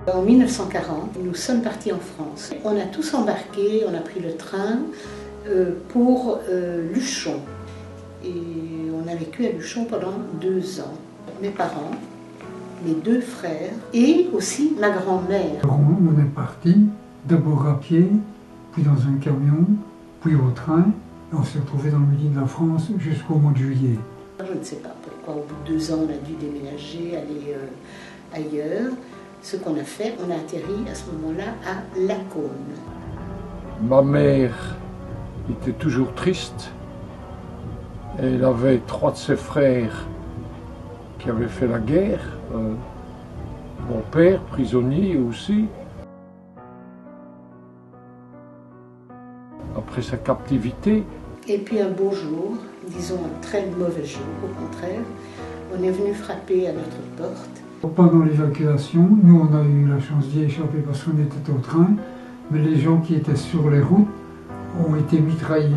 En 1940, nous sommes partis en France. On a tous embarqué, on a pris le train pour Luchon. Et on a vécu à Luchon pendant 2 ans. Mes parents, mes 2 frères et aussi ma grand-mère. On est parti d'abord à pied, puis dans un camion, puis au train. Et on s'est retrouvé dans le midi de la France jusqu'au mois de juillet. Je ne sais pas pourquoi, au bout de 2 ans, on a dû déménager, aller ailleurs. Ce qu'on a fait, on a atterri à ce moment-là à Lacaune. Ma mère était toujours triste. Elle avait 3 de ses frères qui avaient fait la guerre. Mon père, prisonnier aussi. Après sa captivité. Et puis un beau jour, disons un très mauvais jour au contraire, on est venu frapper à notre porte. Pendant l'évacuation, nous on a eu la chance d'y échapper parce qu'on était au train, mais les gens qui étaient sur les routes ont été mitraillés.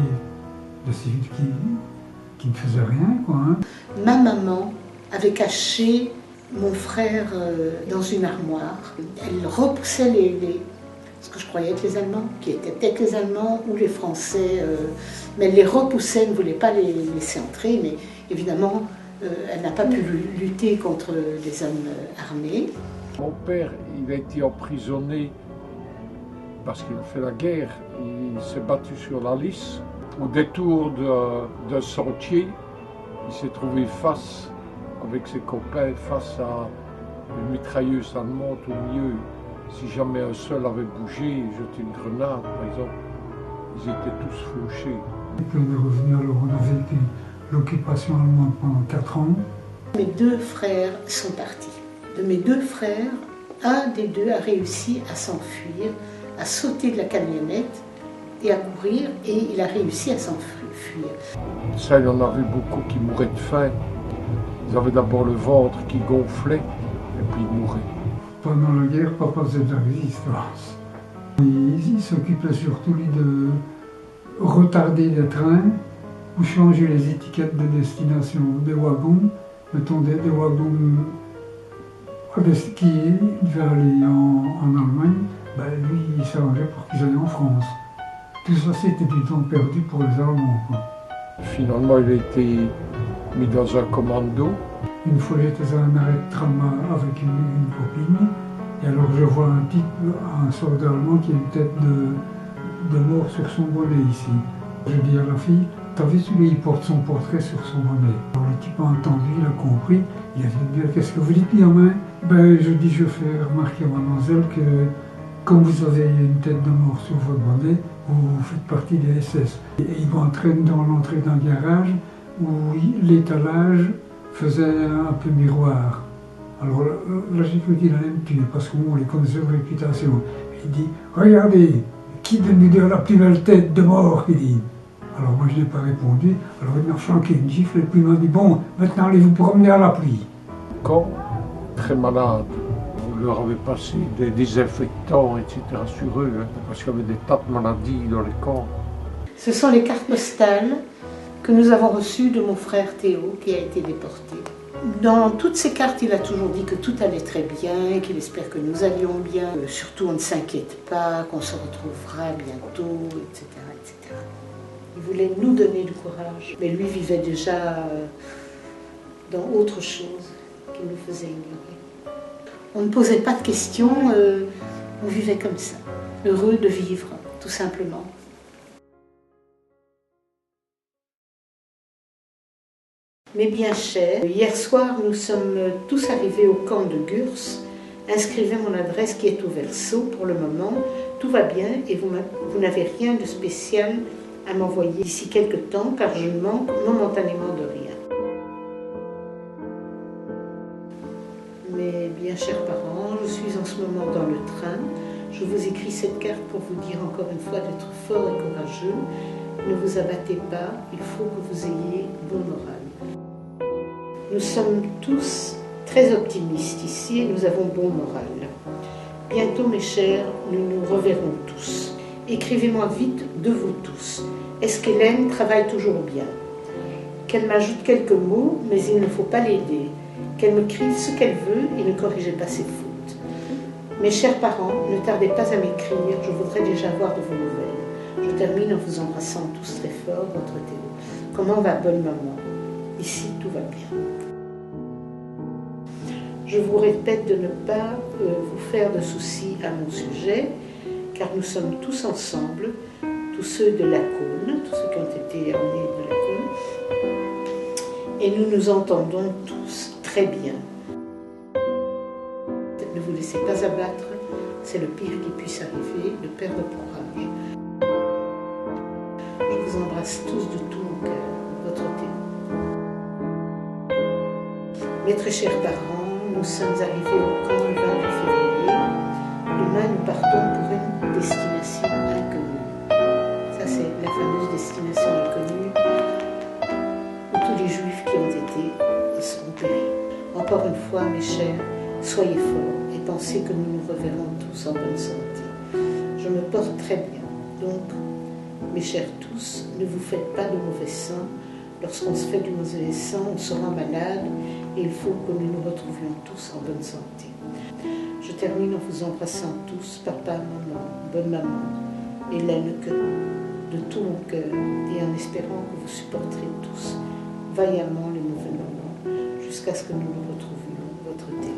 De civils qui ne faisaient rien, quoi. Hein. Ma maman avait caché mon frère dans une armoire. Elle repoussait ce que je croyais être les Allemands, qui étaient peut-être les Allemands ou les Français, mais elle les repoussait, ne voulait pas les laisser entrer, mais évidemment, elle n'a pas pu lutter contre les hommes armés. Mon père, il a été emprisonné parce qu'il a fait la guerre. Il s'est battu sur la Lys. Au détour d'un sentier, il s'est trouvé avec ses copains, face à une mitrailleuse allemande au milieu. Si jamais un seul avait bougé, jeté une grenade, par exemple, ils étaient tous fauchés. Et puis on est revenu, alors on a vécu l'occupation allemande pendant 4 ans. Mes 2 frères sont partis. De mes 2 frères, un des 2 a réussi à s'enfuir, à sauter de la camionnette et à courir, et il a réussi à s'enfuir. Ça, il y en a vu beaucoup qui mouraient de faim. Ils avaient d'abord le ventre qui gonflait, et puis ils mouraient. Pendant la guerre, papa faisait de la résistance. Il s'occupait surtout lui, de retarder les trains ou changer les étiquettes de destination des wagons. Mettons des wagons qui devaient aller en Allemagne, ben, lui il s'arrangeait pour qu'ils aillent en France. Tout ça c'était du temps perdu pour les Allemands, quoi. Finalement, il a été mis dans un commando. Une fois j'étais à un arrêt de tram avec une copine, et alors je vois un type, un soldat allemand qui a une tête de mort sur son bonnet ici. Je dis à la fille, t'as vu celui il porte son portrait sur son bonnet. Alors le type a entendu, il a compris, il a dit bien qu'est-ce que vous dites gamin? Ben je dis je fais remarquer à mademoiselle que comme vous avez une tête de mort sur votre bonnet, vous faites partie des SS. Et il m'entraîne dans l'entrée d'un garage où l'étalage faisait un peu miroir. Alors là j'ai cru qu'il allait me tuer parce qu'on les connaissait de réputation. Il dit, regardez, qui de nous dire la plus belle tête de mort, il dit. Alors moi je n'ai pas répondu, alors il m'a flanqué une gifle et puis il m'a dit, bon, maintenant allez vous promener à la pluie. Quand très malade, on leur avait passé des désinfectants, etc. sur eux, hein, parce qu'il y avait des tas de maladies dans les camps. Ce sont les cartes postales que nous avons reçues de mon frère Théo, qui a été déporté. Dans toutes ces cartes, il a toujours dit que tout allait très bien, qu'il espère que nous allions bien, surtout on ne s'inquiète pas, qu'on se retrouvera bientôt, etc., etc. Il voulait nous donner du courage, mais lui vivait déjà dans autre chose qui nous faisait ignorer. On ne posait pas de questions, on vivait comme ça, heureux de vivre, tout simplement. Mes bien chers, hier soir nous sommes tous arrivés au camp de Gurs. Inscrivez mon adresse qui est au verso pour le moment. Tout va bien et vous n'avez rien de spécial à m'envoyer d'ici quelque temps car je ne manque momentanément de rien. Mes bien chers parents, je suis en ce moment dans le train. Je vous écris cette carte pour vous dire encore une fois d'être fort et courageux. Ne vous abattez pas, il faut que vous ayez bon moral. Nous sommes tous très optimistes ici et nous avons bon moral. Bientôt, mes chers, nous nous reverrons tous. Écrivez-moi vite de vous tous. Est-ce qu'Hélène travaille toujours bien? Qu'elle m'ajoute quelques mots, mais il ne faut pas l'aider. Qu'elle me crisse ce qu'elle veut et ne corrigez pas ses fautes. Mes chers parents, ne tardez pas à m'écrire, je voudrais déjà avoir de vos nouvelles. Je termine en vous embrassant tous très fort, votre Théo. Comment va bonne maman? Ici, tout va bien. Je vous répète de ne pas vous faire de soucis à mon sujet, car nous sommes tous ensemble, tous ceux de la Cône, tous ceux qui ont été emmenés de la Cône, et nous nous entendons tous très bien. Ne vous laissez pas abattre, c'est le pire qui puisse arriver, de perdre courage. Je vous embrasse tous de tout mon cœur, votre Théo. Mes très chers parents, nous sommes arrivés au camp le 28 février. Demain, nous partons pour une destination inconnue. Ça, c'est la fameuse destination inconnue où tous les juifs qui ont été seront péris. Encore une fois, mes chers, soyez forts et pensez que nous nous reverrons tous en bonne santé. Je me porte très bien. Donc, mes chers tous, ne vous faites pas de mauvais sang. Lorsqu'on se fait du mauvais sang, on se rend malade et il faut que nous nous retrouvions tous en bonne santé. Je termine en vous embrassant tous, papa, maman, bonne maman, Hélène, de tout mon cœur et en espérant que vous supporterez tous vaillamment les mauvais moments jusqu'à ce que nous nous retrouvions, votre Théo.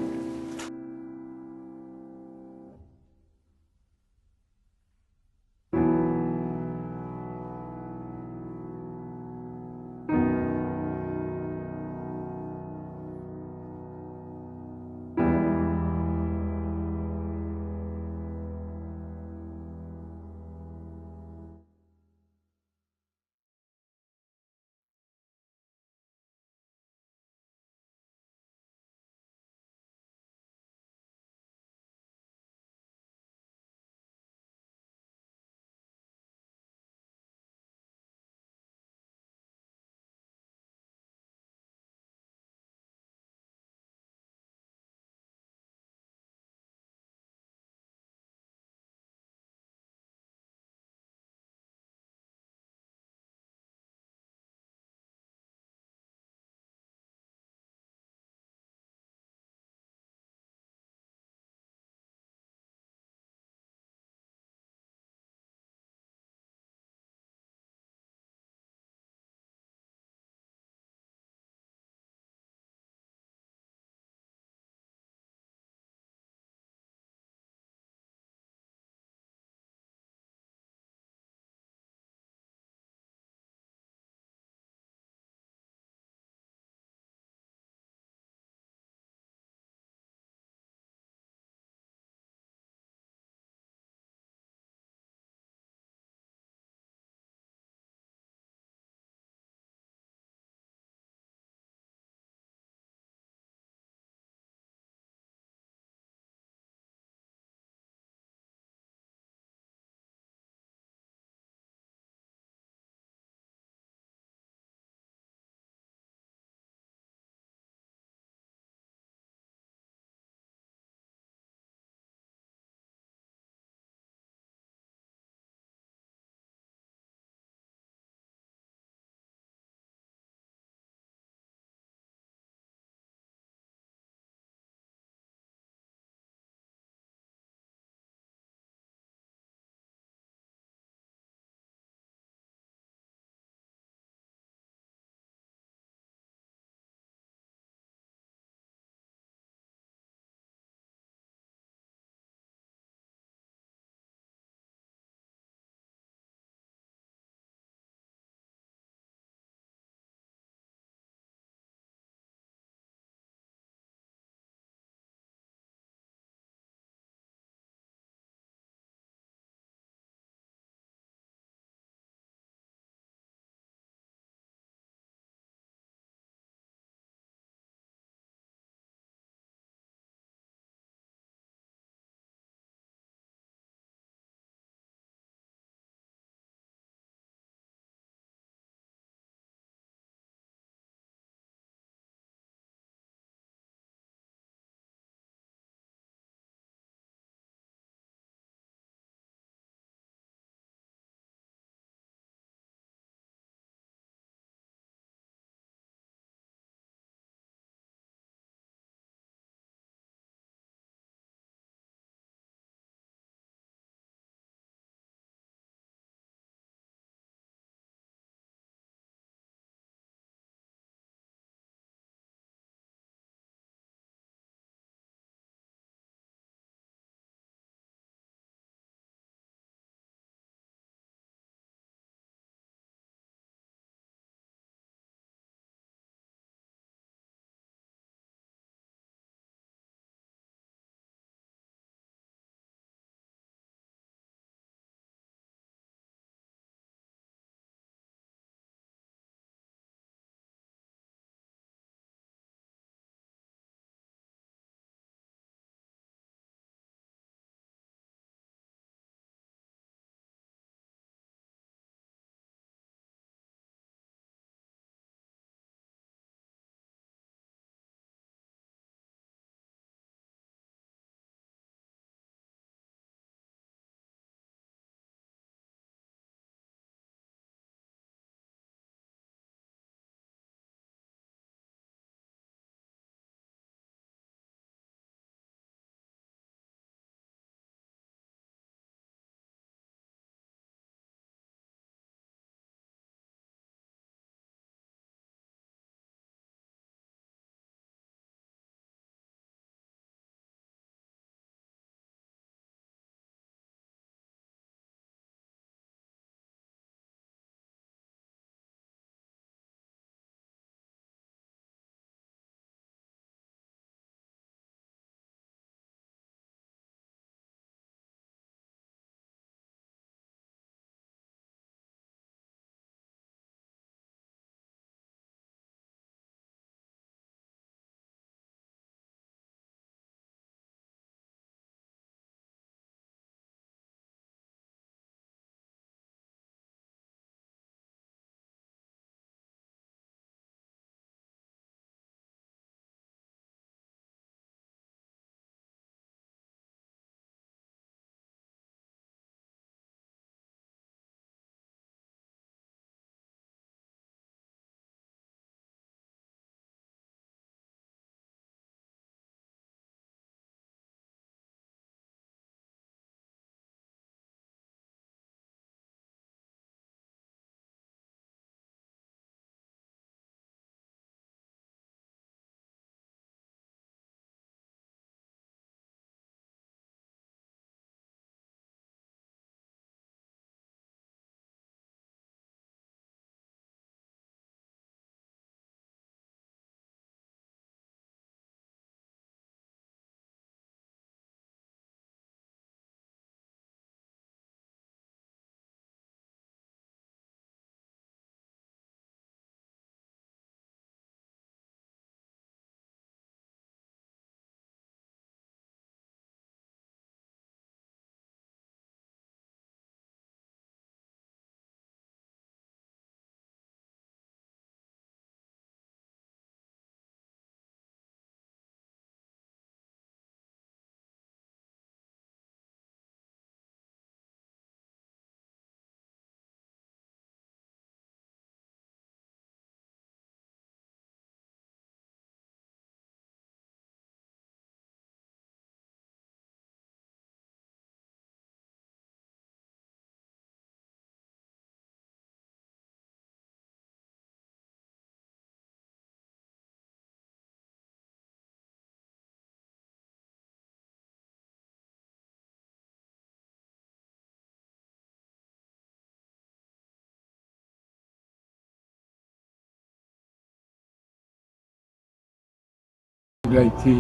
Il a été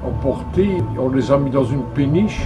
emporté, on les a mis dans une péniche.